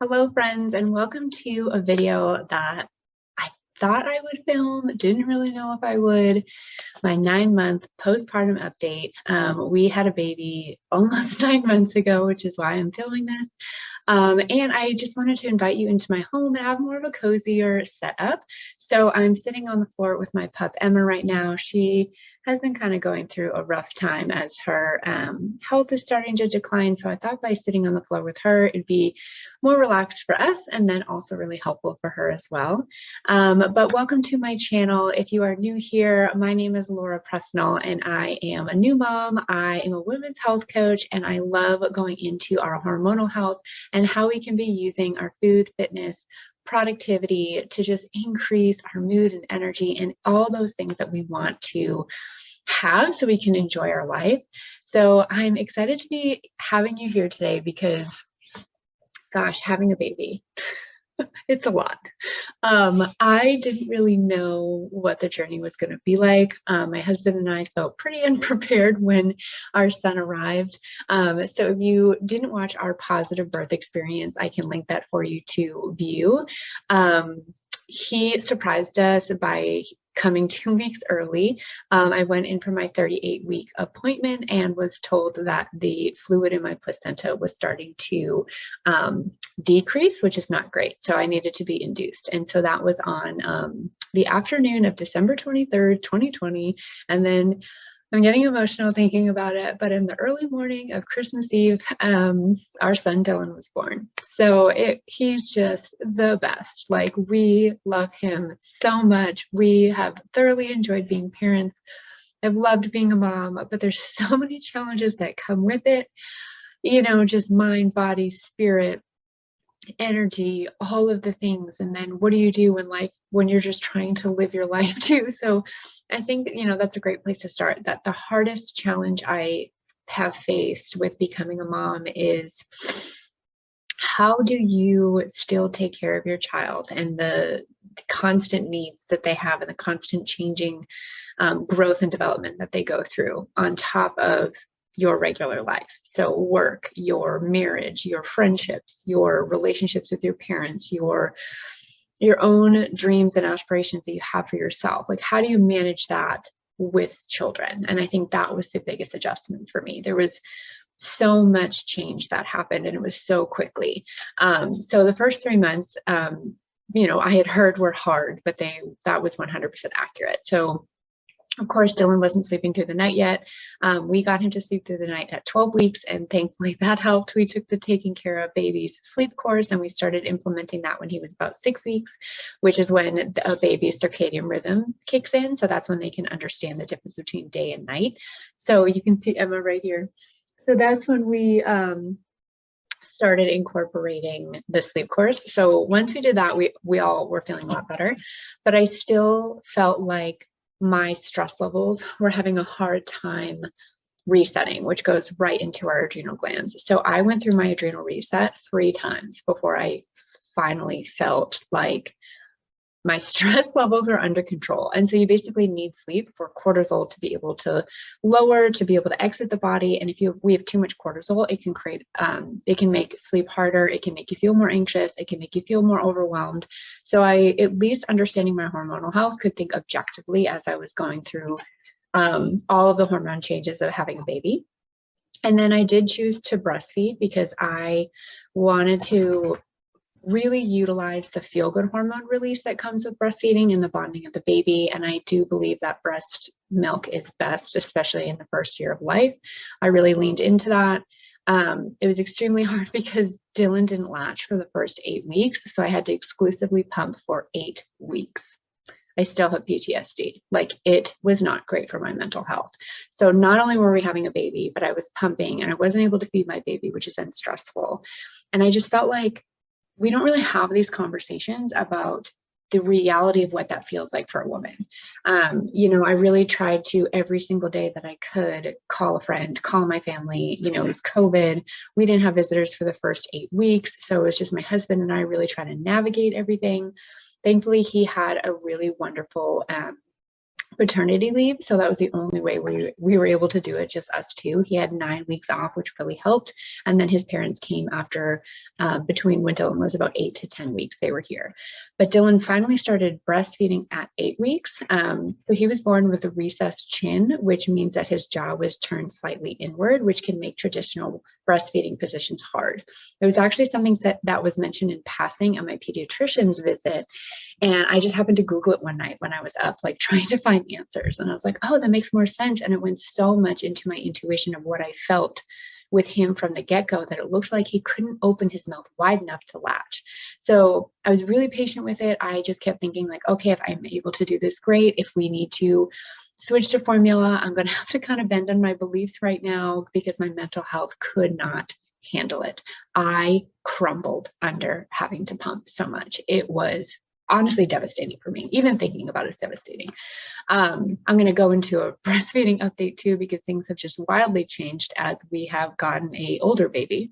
Hello friends, and welcome to a video that I thought I would film, didn't really know if I would. My 9-month postpartum update. We had a baby almost 9 months ago, which is why I'm filming this. And I just wanted to invite you into my home and have more of a cozier setup. So I'm sitting on the floor with my pup Emma right now. She has been kind of going through a rough time as her health is starting to decline. So I thought by sitting on the floor with her, it'd be more relaxed for us and then also really helpful for her as well. But welcome to my channel. If you are new here, my name is Laura Presnell and I am a new mom. I am a women's health coach and I love going into our hormonal health and how we can be using our food, fitness, productivity to just increase our mood and energy and all those things that we want to have so we can enjoy our life. So I'm excited to be having you here today because, gosh, having a baby, it's a lot. I didn't really know what the journey was going to be like. My husband and I felt pretty unprepared when our son arrived. So if you didn't watch our positive birth experience, I can link that for you to view. He surprised us by coming 2 weeks early. I went in for my 38-week appointment and was told that the fluid in my placenta was starting to decrease, which is not great. So I needed to be induced. And so that was on the afternoon of December 23rd, 2020. And then I'm getting emotional thinking about it, but in the early morning of Christmas Eve, our son Dylan was born. So he's just the best. Like, we love him so much. We have thoroughly enjoyed being parents. I've loved being a mom, but there's so many challenges that come with it, you know, just mind, body, spirit, energy, all of the things. And then what do you do when you're just trying to live your life too? So I think, you know, that's a great place to start. That the hardest challenge I have faced with becoming a mom is, how do you still take care of your child and the constant needs that they have and the constant changing growth and development that they go through on top of your regular life? So work, your marriage, your friendships, your relationships with your parents, your own dreams and aspirations that you have for yourself. Like, how do you manage that with children? And I think that was the biggest adjustment for me. There was so much change that happened and it was so quickly. So the first 3 months, you know, I had heard were hard, but that was 100% accurate. So of course, Dylan wasn't sleeping through the night yet. We got him to sleep through the night at 12 weeks, and thankfully that helped. We took the Taking Care of Babies sleep course, and we started implementing that when he was about 6 weeks, which is when a baby's circadian rhythm kicks in. So that's when they can understand the difference between day and night. So you can see Emma right here. So that's when we started incorporating the sleep course. So once we did that, we all were feeling a lot better, but I still felt like my stress levels were having a hard time resetting, which goes right into our adrenal glands. So I went through my adrenal reset 3 times before I finally felt like my stress levels are under control. And so you basically need sleep for cortisol to be able to lower, to be able to exit the body. And if we have too much cortisol, it can create, it can make sleep harder. It can make you feel more anxious. It can make you feel more overwhelmed. So I, at least understanding my hormonal health, could think objectively as I was going through all of the hormone changes of having a baby. And then I did choose to breastfeed because I wanted to really utilize the feel-good hormone release that comes with breastfeeding and the bonding of the baby. And I do believe that breast milk is best, especially in the first year of life. I really leaned into that. It was extremely hard because Dylan didn't latch for the first 8 weeks. So I had to exclusively pump for 8 weeks. I still have PTSD. Like, it was not great for my mental health. So not only were we having a baby, but I was pumping and I wasn't able to feed my baby, which is then stressful. And I just felt like we don't really have these conversations about the reality of what that feels like for a woman. You know, I really tried to, every single day that I could, call a friend, call my family. You know, it was COVID. We didn't have visitors for the first 8 weeks. So it was just my husband and I really trying to navigate everything. Thankfully, he had a really wonderful paternity leave. So that was the only way we were able to do it, just us two. He had 9 weeks off, which really helped. And then his parents came after, between when Dylan was about 8 to 10 weeks, they were here. But Dylan finally started breastfeeding at 8 weeks. So he was born with a recessed chin, which means that his jaw was turned slightly inward, which can make traditional breastfeeding positions hard. It was actually something that was mentioned in passing at my pediatrician's visit. And I just happened to Google it one night when I was up, like trying to find answers. And I was like, oh, that makes more sense. And it went so much into my intuition of what I felt with him from the get-go that it looked like he couldn't open his mouth wide enough to latch. So I was really patient with it. I just kept thinking like, okay, if I'm able to do this, great. If we need to switch to formula, I'm going to have to kind of bend on my beliefs right now because my mental health could not handle it. I crumbled under having to pump so much. It was honestly devastating for me. Even thinking about it is devastating. I'm going to go into a breastfeeding update too, because things have just wildly changed as we have gotten an older baby.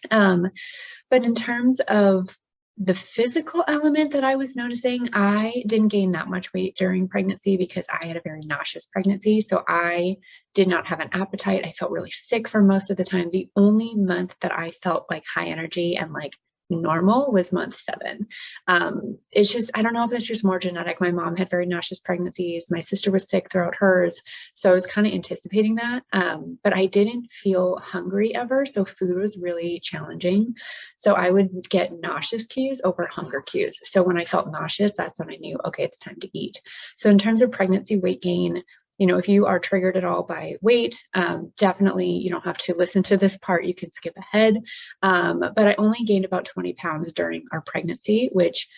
But in terms of the physical element that I was noticing, I didn't gain that much weight during pregnancy because I had a very nauseous pregnancy. So I did not have an appetite. I felt really sick for most of the time. The only month that I felt like high energy and like normal was month 7. It's just, I don't know if it's just more genetic. My mom had very nauseous pregnancies. My sister was sick throughout hers. So I was kind of anticipating that. But I didn't feel hungry ever. So food was really challenging. So I would get nauseous cues over hunger cues. So when I felt nauseous, that's when I knew, okay, it's time to eat. So in terms of pregnancy weight gain, you know, if you are triggered at all by weight, definitely you don't have to listen to this part. You can skip ahead. But I only gained about 20 pounds during our pregnancy, which,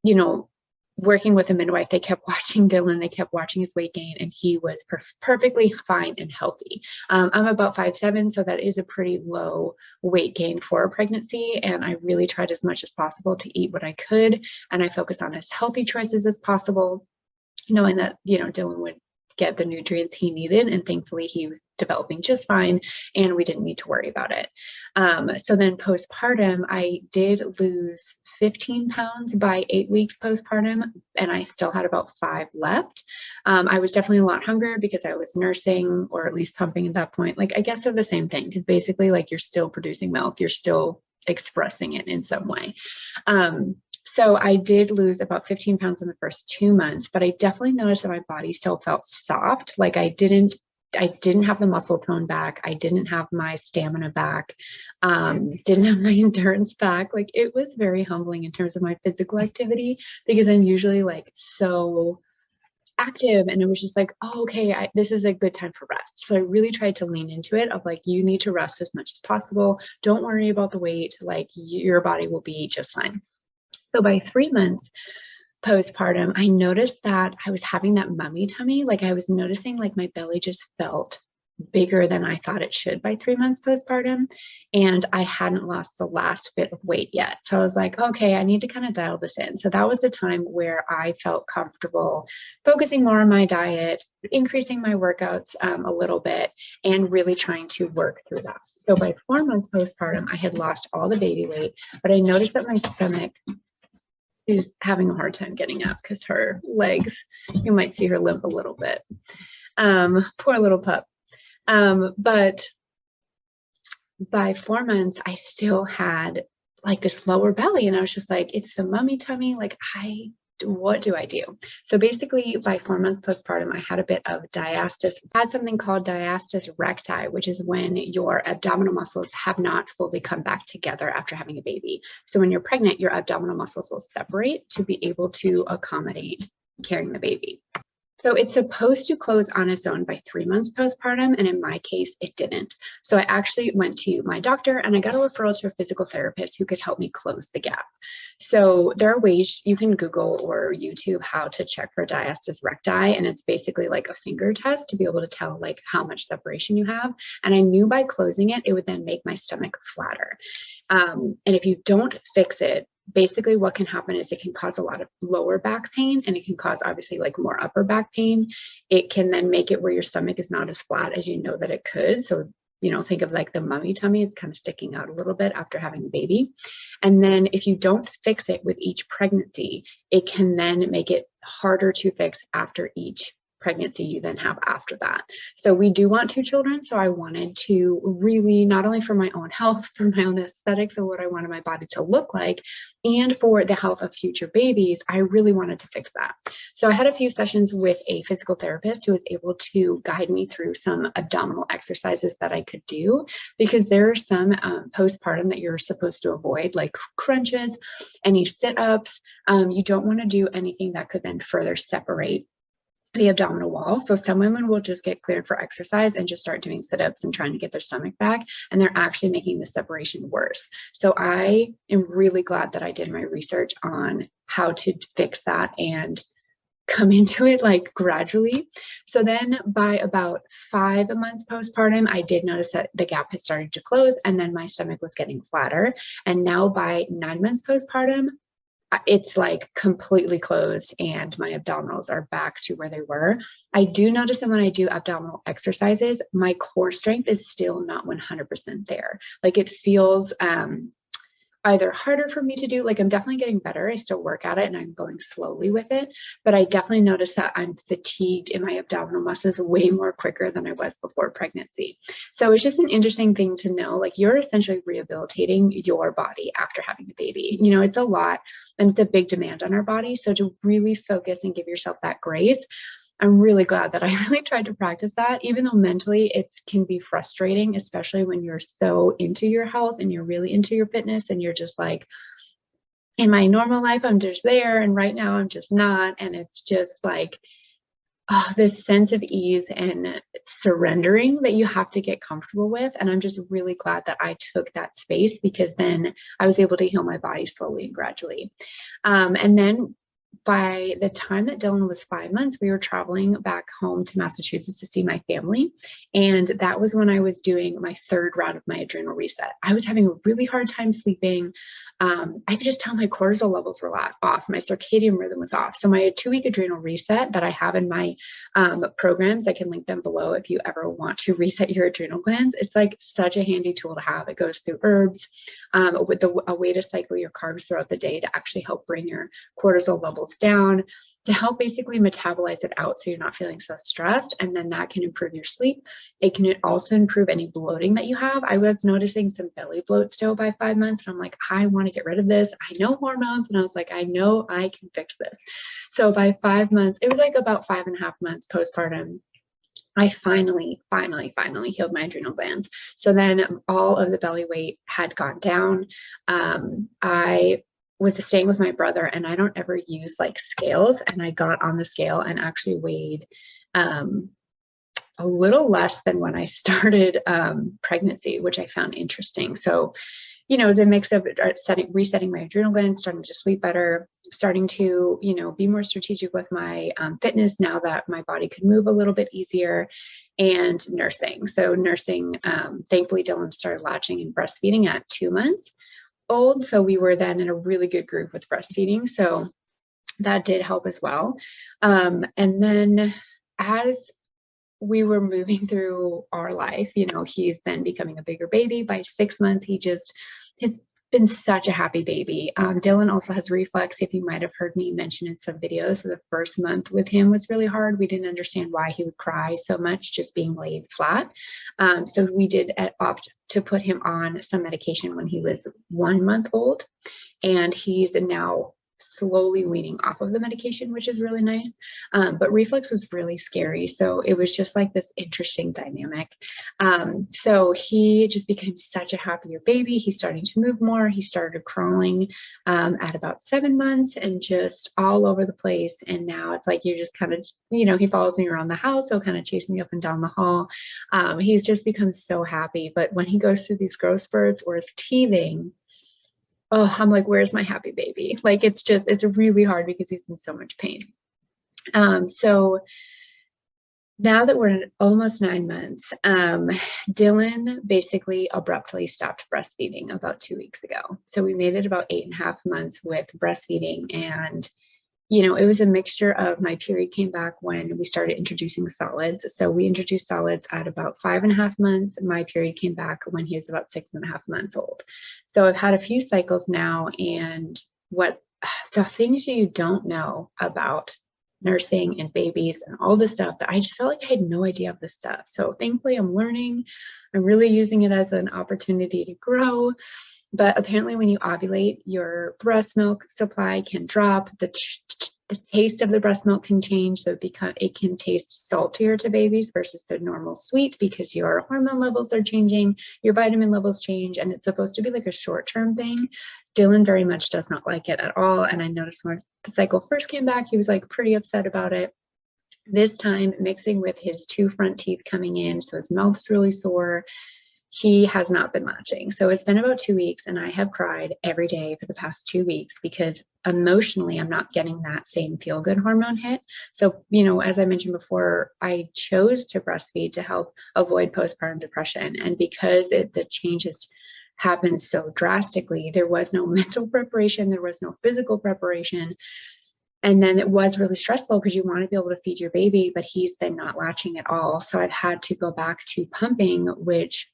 you know, working with a midwife, they kept watching Dylan, they kept watching his weight gain, and he was perfectly fine and healthy. I'm about 5'7", so that is a pretty low weight gain for a pregnancy. And I really tried as much as possible to eat what I could. And I focused on as healthy choices as possible, knowing that, you know, Dylan would get the nutrients he needed, and thankfully he was developing just fine and we didn't need to worry about it. So then postpartum, I did lose 15 pounds by 8 weeks postpartum, and I still had about 5 left. I was definitely a lot hungrier because I was nursing, or at least pumping at that point. Like, I guess they're the same thing, because basically like you're still producing milk, you're still expressing it in some way. So I did lose about 15 pounds in the first 2 months, but I definitely noticed that my body still felt soft. Like I didn't have the muscle tone back. I didn't have my stamina back. Didn't have my endurance back. Like, it was very humbling in terms of my physical activity, because I'm usually like so active, and it was just like, oh, okay, this is a good time for rest. So I really tried to lean into it of like, you need to rest as much as possible. Don't worry about the weight. Like, your body will be just fine. So by 3 months postpartum, I noticed that I was having that mummy tummy. Like, I was noticing like my belly just felt bigger than I thought it should by 3 months postpartum. And I hadn't lost the last bit of weight yet. So I was like, okay, I need to kind of dial this in. So that was the time where I felt comfortable focusing more on my diet, increasing my workouts a little bit, and really trying to work through that. So by 4 months postpartum, I had lost all the baby weight, but I noticed that my stomach is having a hard time getting up because her legs, you might see her limp a little bit. Poor little pup. But by 4 months, I still had like this lower belly, and I was just like, it's the mummy tummy. Like, what do I do? So basically by 4 months postpartum, I had a bit of diastasis. I had something called diastasis recti, which is when your abdominal muscles have not fully come back together after having a baby. So when you're pregnant, your abdominal muscles will separate to be able to accommodate carrying the baby. So it's supposed to close on its own by 3 months postpartum, and in my case, it didn't. So I actually went to my doctor and I got a referral to a physical therapist who could help me close the gap. So there are ways you can Google or YouTube how to check for diastasis recti, and it's basically like a finger test to be able to tell like how much separation you have. And I knew by closing it, it would then make my stomach flatter. And if you don't fix it, basically what can happen is it can cause a lot of lower back pain, and it can cause obviously like more upper back pain. It can then make it where your stomach is not as flat as you know that it could. So, you know, think of like the mummy tummy, it's kind of sticking out a little bit after having a baby. And then if you don't fix it with each pregnancy, it can then make it harder to fix after each pregnancy you then have after that. So we do want 2 children. So I wanted to really, not only for my own health, for my own aesthetics of what I wanted my body to look like, and for the health of future babies, I really wanted to fix that. So I had a few sessions with a physical therapist who was able to guide me through some abdominal exercises that I could do, because there are some postpartum that you're supposed to avoid, like crunches, any sit-ups. You don't want to do anything that could then further separate the abdominal wall. So some women will just get cleared for exercise and just start doing sit-ups and trying to get their stomach back, and they're actually making the separation worse. So I am really glad that I did my research on how to fix that and come into it like gradually. So then by about 5 months postpartum, I did notice that the gap had started to close, and then my stomach was getting flatter. And now by 9 months postpartum, it's like completely closed and my abdominals are back to where they were. I do notice that when I do abdominal exercises, my core strength is still not 100% there. Like it feels either harder for me to do, like I'm definitely getting better. I still work at it and I'm going slowly with it, but I definitely notice that I'm fatigued in my abdominal muscles way more quicker than I was before pregnancy. So it's just an interesting thing to know, like you're essentially rehabilitating your body after having a baby. You know, it's a lot and it's a big demand on our body. So to really focus and give yourself that grace, I'm really glad that I really tried to practice that, even though mentally it can be frustrating, especially when you're so into your health and you're really into your fitness and you're just like, in my normal life, I'm just there. And right now I'm just not. And it's just like, this sense of ease and surrendering that you have to get comfortable with. And I'm just really glad that I took that space, because then I was able to heal my body slowly and gradually. And then by the time that Dylan was 5 months, we were traveling back home to Massachusetts to see my family. And that was when I was doing my 3rd round of my adrenal reset. I was having a really hard time sleeping. I could just tell my cortisol levels were off. My circadian rhythm was off. So my 2-week adrenal reset that I have in my programs, I can link them below if you ever want to reset your adrenal glands. It's like such a handy tool to have. It goes through herbs with a way to cycle your carbs throughout the day to actually help bring your cortisol levels down, to help basically metabolize it out so you're not feeling so stressed. And then that can improve your sleep. It can also improve any bloating that you have. I was noticing some belly bloat still by 5 months. And I'm like, I want to get rid of this. I know hormones. And I was like, I know I can fix this. So by 5 months, it was like about 5.5 months postpartum, I finally healed my adrenal glands. So then all of the belly weight had gone down. I was staying with my brother, and I don't ever use like scales. And I got on the scale and actually weighed a little less than when I started pregnancy, which I found interesting. So, you know, it was a mix of resetting my adrenal glands, starting to sleep better, starting to, you know, be more strategic with my fitness now that my body could move a little bit easier, and nursing. So nursing, thankfully, Dylan started latching and breastfeeding at 2 months old. So we were then in a really good group with breastfeeding. So that did help as well. And then as we were moving through our life, you know, he's then becoming a bigger baby. By 6 months, he just has been such a happy baby. Dylan also has reflux. If you might have heard me mention in some videos, so the first month with him was really hard. We didn't understand why he would cry so much just being laid flat. So we did opt to put him on some medication when he was 1 month old, and he's now slowly weaning off of the medication, which is really nice. But reflux was really scary. So it was just like this interesting dynamic. So he just became such a happier baby. He's starting to move more. He started crawling at about 7 months and just all over the place. And now it's like, you're just kind of, you know, he follows me around the house. So kind of chasing me up and down the hall. He's just become so happy. But when he goes through these growth spurts or is teething, oh, I'm like, where's my happy baby? Like, it's really hard because he's in so much pain. So now that we're at almost 9 months, Dylan basically abruptly stopped breastfeeding about 2 weeks ago. So we made it about 8.5 months with breastfeeding. And, you know, it was a mixture of my period came back when we started introducing solids. So we introduced solids at about 5.5 months. My period came back when he was about 6.5 months old. So I've had a few cycles now, and what the things you don't know about nursing and babies and all this stuff that I just felt like I had no idea of this stuff. So thankfully I'm learning. I'm really using it as an opportunity to grow. But apparently when you ovulate, your breast milk supply can drop. The taste of the breast milk can change. So it can taste saltier to babies versus the normal sweet, because your hormone levels are changing, your vitamin levels change, and it's supposed to be like a short-term thing. Dylan very much does not like it at all. And I noticed when the cycle first came back, he was like pretty upset about it. This time, mixing with his 2 front teeth coming in, so his mouth's really sore, he has not been latching. So it's been about 2 weeks, and I have cried every day for the past 2 weeks because emotionally I'm not getting that same feel-good hormone hit. So, you know, as I mentioned before, I chose to breastfeed to help avoid postpartum depression. And because the changes happened so drastically, there was no mental preparation, there was no physical preparation. And then it was really stressful because you want to be able to feed your baby, but he's then not latching at all. So I've had to go back to pumping, which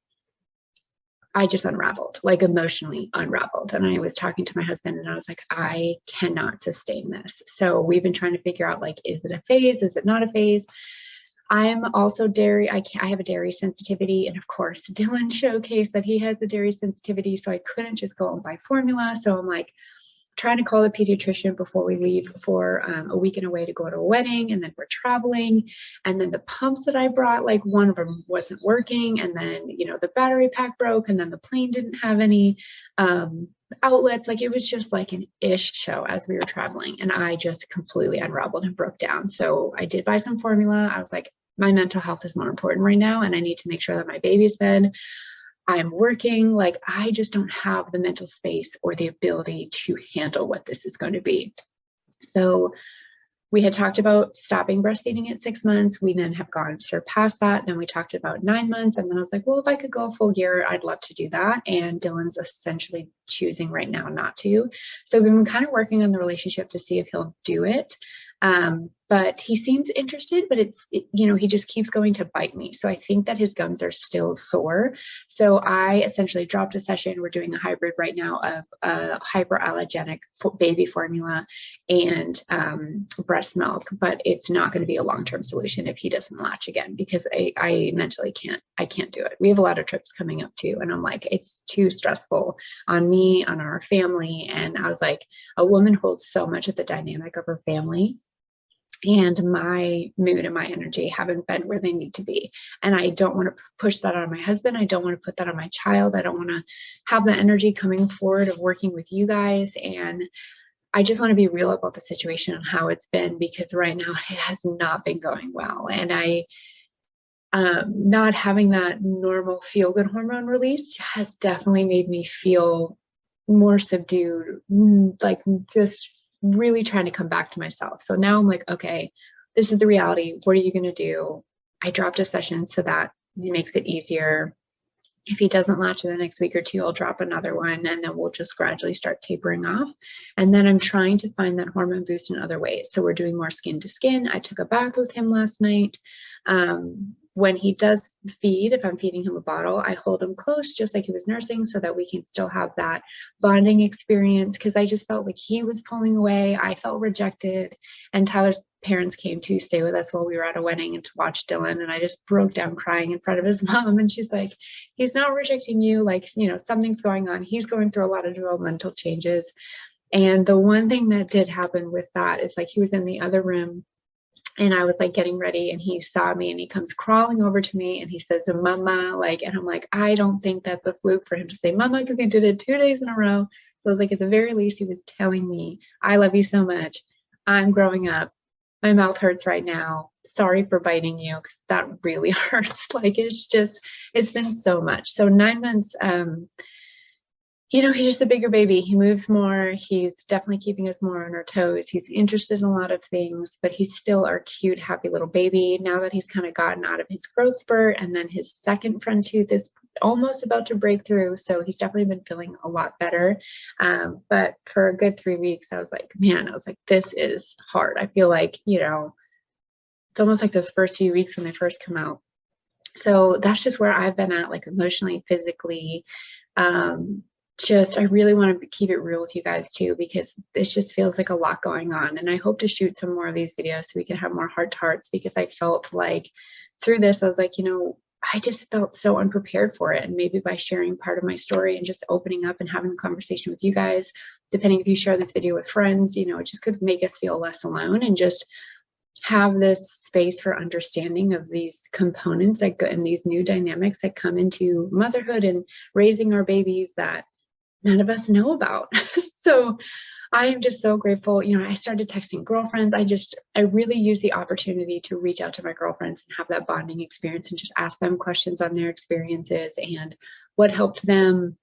I just unraveled, like emotionally unraveled. And I was talking to my husband and I was like, I cannot sustain this. So we've been trying to figure out, like, is it a phase? Is it not a phase? I'm also dairy. I have a dairy sensitivity. And of course, Dylan showcased that he has the dairy sensitivity. So I couldn't just go and buy formula. So I'm like, trying to call the pediatrician before we leave for a weekend away to go to a wedding, and then we're traveling, and then the pumps that I brought, like one of them wasn't working, and then, you know, the battery pack broke, and then the plane didn't have any outlets. Like, it was just like an ish show as we were traveling, and I just completely unraveled and broke down. So I did buy some formula. I was like, my mental health is more important right now, and I need to make sure that my baby's fed. I'm working, like, I just don't have the mental space or the ability to handle what this is going to be. So we had talked about stopping breastfeeding at 6 months. We then have gone surpassed that. Then we talked about 9 months. And then I was like, well, if I could go a full year, I'd love to do that. And Dylan's essentially choosing right now not to. So we've been kind of working on the relationship to see if he'll do it. But he seems interested, but you know, he just keeps going to bite me. So I think that his gums are still sore. So I essentially dropped a session. We're doing a hybrid right now of hyperallergenic baby formula and breast milk, but it's not going to be a long-term solution if he doesn't latch again, because I mentally can't do it. We have a lot of trips coming up too. And I'm like, it's too stressful on me, on our family. And I was like, a woman holds so much of the dynamic of her family. And my mood and my energy haven't been where they need to be. And I don't want to push that on my husband. I don't want to put that on my child. I don't want to have the energy coming forward of working with you guys. And I just want to be real about the situation and how it's been, because right now it has not been going well. And not having that normal feel-good hormone release has definitely made me feel more subdued, like just really trying to come back to myself. So now I'm like, okay, this is the reality. What are you going to do? I dropped a session so that it makes it easier. If he doesn't latch in the next week or two, I'll drop another one, and then we'll just gradually start tapering off. And then I'm trying to find that hormone boost in other ways. So we're doing more skin to skin. I took a bath with him last night. When he does feed, if I'm feeding him a bottle, I hold him close just like he was nursing so that we can still have that bonding experience, because I just felt like he was pulling away. I felt rejected. And Tyler's parents came to stay with us while we were at a wedding and to watch Dylan. And I just broke down crying in front of his mom. And she's like, he's not rejecting you. Like, you know, something's going on. He's going through a lot of developmental changes. And the one thing that did happen with that is, like, he was in the other room and I was like getting ready, and he saw me and he comes crawling over to me and he says, "Mama," like, and I'm like, I don't think that's a fluke for him to say mama, because he did it 2 days in a row. So I was like, at the very least, he was telling me, I love you so much. I'm growing up. My mouth hurts right now. Sorry for biting you, because that really hurts. Like, it's been so much. So 9 months, you know, he's just a bigger baby. He moves more. He's definitely keeping us more on our toes. He's interested in a lot of things, but he's still our cute, happy little baby. Now that he's kind of gotten out of his growth spurt, and then his second front tooth is almost about to break through. So he's definitely been feeling a lot better. But for a good 3 weeks, I was like, this is hard. I feel like, you know, it's almost like those first few weeks when they first come out. So that's just where I've been at, like, emotionally, physically. I really want to keep it real with you guys too, because this just feels like a lot going on. And I hope to shoot some more of these videos so we can have more heart to hearts, because I felt like through this, I was like, I just felt so unprepared for it. And maybe by sharing part of my story and just opening up and having a conversation with you guys, depending if you share this video with friends, it just could make us feel less alone and just have this space for understanding of these components that go and these new dynamics that come into motherhood and raising our babies that none of us know about. So I am just so grateful. I started texting girlfriends. I really use the opportunity to reach out to my girlfriends and have that bonding experience and just ask them questions on their experiences and what helped them,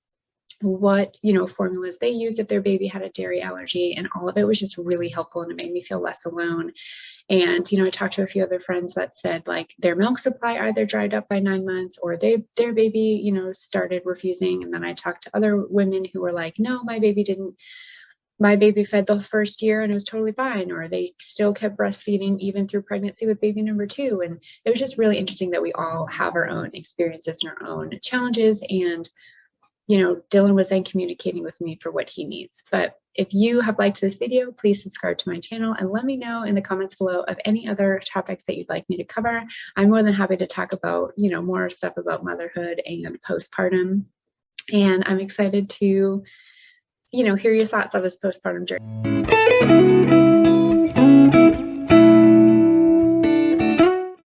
what, formulas they used if their baby had a dairy allergy, and all of it was just really helpful, and it made me feel less alone. And, I talked to a few other friends that said like their milk supply either dried up by 9 months or their baby, started refusing. And then I talked to other women who were like, no, my baby fed the first year and it was totally fine, or they still kept breastfeeding even through pregnancy with baby number 2. And it was just really interesting that we all have our own experiences and our own challenges. And Dylan was then communicating with me for what he needs. But if you have liked this video, please subscribe to my channel and let me know in the comments below of any other topics that you'd like me to cover. I'm more than happy to talk about, more stuff about motherhood and postpartum. And I'm excited to, hear your thoughts on this postpartum journey.